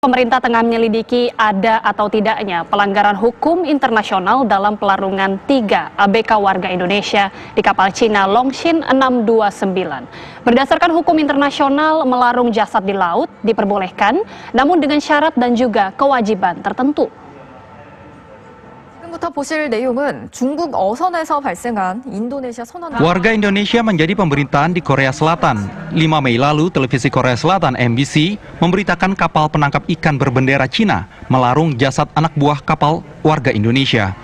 Pemerintah tengah menyelidiki ada atau tidaknya pelanggaran hukum internasional dalam pelarungan 3 ABK warga Indonesia di kapal Cina Longshin 629. Berdasarkan hukum internasional, melarung jasad di laut diperbolehkan, namun dengan syarat dan juga kewajiban tertentu. 지금부터 보실 내용은 중국 어선에서 발생한 인도네시아 선원. Warga Indonesia menjadi pemberitaan di Korea Selatan. 5 Mei lalu, televisi Korea Selatan MBC memberitakan kapal penangkap ikan berbendera Cina melarung jasad anak buah kapal warga Indonesia.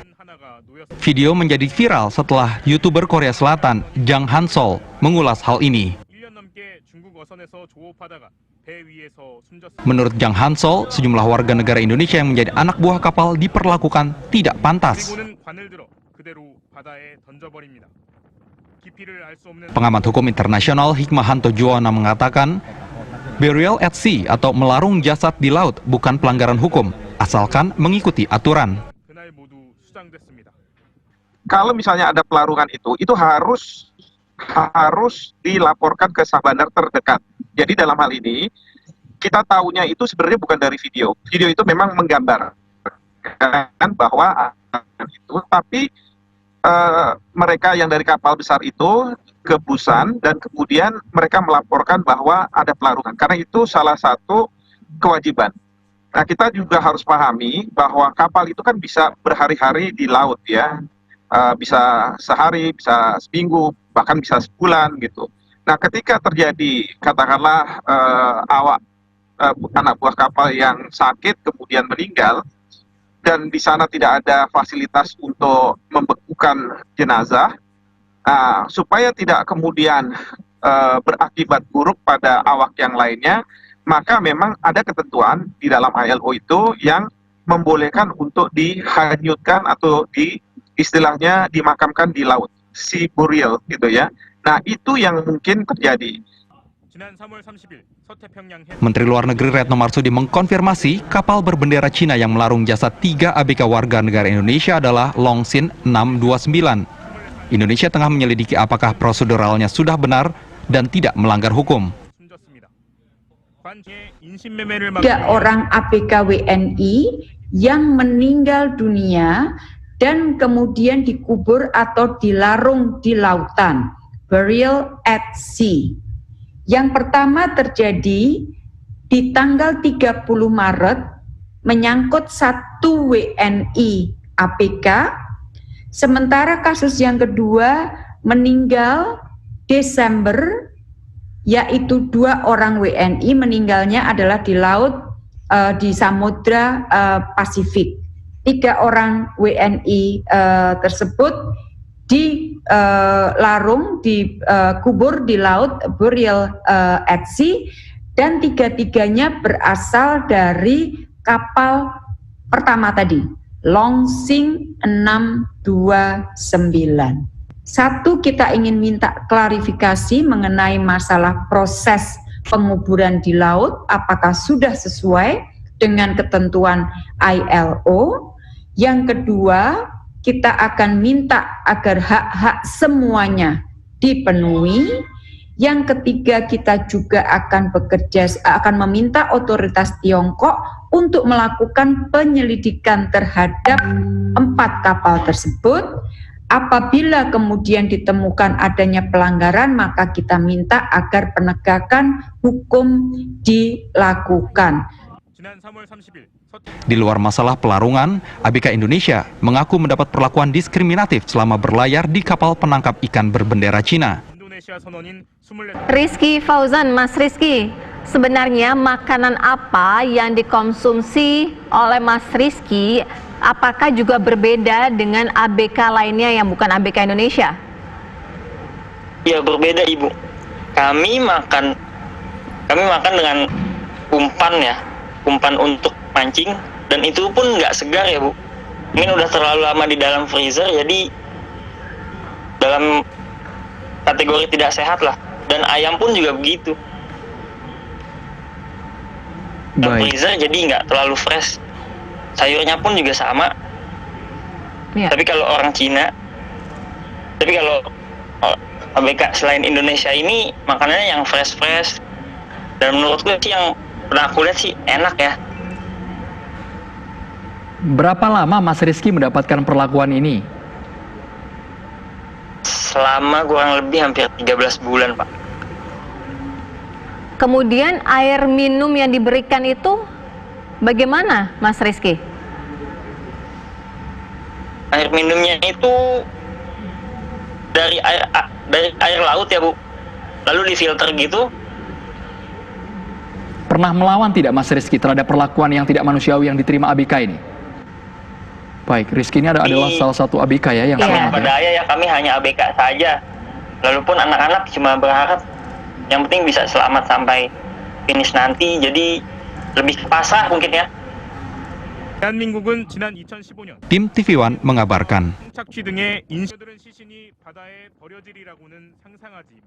Video menjadi viral setelah YouTuber Korea Selatan Jang Hansol mengulas hal ini. Menurut Jang Hansol, sejumlah warga negara Indonesia yang menjadi anak buah kapal diperlakukan tidak pantas. Pengamat hukum internasional Hikmahanto Juwana mengatakan, burial at sea atau melarung jasad di laut bukan pelanggaran hukum, asalkan mengikuti aturan. Kalau misalnya ada pelarungan itu harus dilaporkan ke sah bandar terdekat. Jadi dalam hal ini kita tahunya itu sebenarnya bukan dari video. Video itu memang menggambarkan bahwa itu, tapi mereka yang dari kapal besar itu ke Busan dan kemudian mereka melaporkan bahwa ada pelarungan. Karena itu salah satu kewajiban. Nah, kita juga harus pahami bahwa kapal itu kan bisa berhari-hari di laut ya. Bisa sehari, bisa seminggu, bahkan bisa sebulan gitu. Nah, ketika terjadi katakanlah anak buah kapal yang sakit kemudian meninggal dan di sana tidak ada fasilitas untuk membekukan jenazah, supaya tidak kemudian berakibat buruk pada awak yang lainnya, maka memang ada ketentuan di dalam ILO itu yang membolehkan untuk dihanyutkan atau istilahnya dimakamkan di laut, sea burial gitu ya. Nah, itu yang mungkin terjadi. Menteri Luar Negeri Retno Marsudi mengkonfirmasi kapal berbendera Cina yang melarung jasad 3 ABK warga negara Indonesia adalah Longshin 629. Indonesia tengah menyelidiki apakah proseduralnya sudah benar dan tidak melanggar hukum. 3 orang ABK WNI yang meninggal dunia dan kemudian dikubur atau dilarung di lautan, burial at sea. Yang pertama terjadi di tanggal 30 Maret menyangkut 1 WNI ABK, sementara kasus yang kedua meninggal Desember, yaitu 2 orang WNI meninggalnya adalah di laut di Samudra Pasifik. 3 orang WNI tersebut dilarung, dikubur di laut, burial at sea, dan 3-tiganya berasal dari kapal pertama tadi, Longshin 629. Satu, kita ingin minta klarifikasi mengenai masalah proses penguburan di laut, apakah sudah sesuai dengan ketentuan ILO. Yang kedua, kita akan minta agar hak-hak semuanya dipenuhi. Yang ketiga, kita juga akan meminta otoritas Tiongkok untuk melakukan penyelidikan terhadap 4 kapal tersebut. Apabila kemudian ditemukan adanya pelanggaran, maka kita minta agar penegakan hukum dilakukan. Di luar masalah pelarungan, ABK Indonesia mengaku mendapat perlakuan diskriminatif selama berlayar di kapal penangkap ikan berbendera Cina. Rizky Fauzan, Mas Rizky, sebenarnya makanan apa yang dikonsumsi oleh Mas Rizky, apakah juga berbeda dengan ABK lainnya yang bukan ABK Indonesia? Ya, berbeda, Ibu. Kami makan dengan umpan ya, umpan untuk mancing, dan itu pun nggak segar ya, Bu. Mungkin udah terlalu lama di dalam freezer, jadi dalam kategori tidak sehat lah. Dan ayam pun juga begitu. Dalam freezer jadi nggak terlalu fresh. Sayurnya pun juga sama. Ya. Tapi kalau ABK selain Indonesia ini makanannya yang fresh. Dan menurutku sih yang pernah aku lihat sih enak ya. Berapa lama Mas Rizky mendapatkan perlakuan ini? Selama kurang lebih hampir 13 bulan, Pak. Kemudian air minum yang diberikan itu bagaimana, Mas Rizky? Air minumnya itu dari air laut ya, Bu. Lalu difilter gitu. Pernah melawan tidak Mas Rizky terhadap perlakuan yang tidak manusiawi yang diterima ABK ini? Baik, Rizky ini adalah salah satu ABK ya yang selamat Pada ya? ayah ya kami hanya ABK saja. Lalu pun anak-anak cuma berharap yang penting bisa selamat sampai finish nanti. Jadi lebih pasrah mungkin ya. 대한민국은 지난 2015년 Tim TV One mengabarkan. 착취 등의 인신들은 시신이 바다에 버려지리라고는 상상하지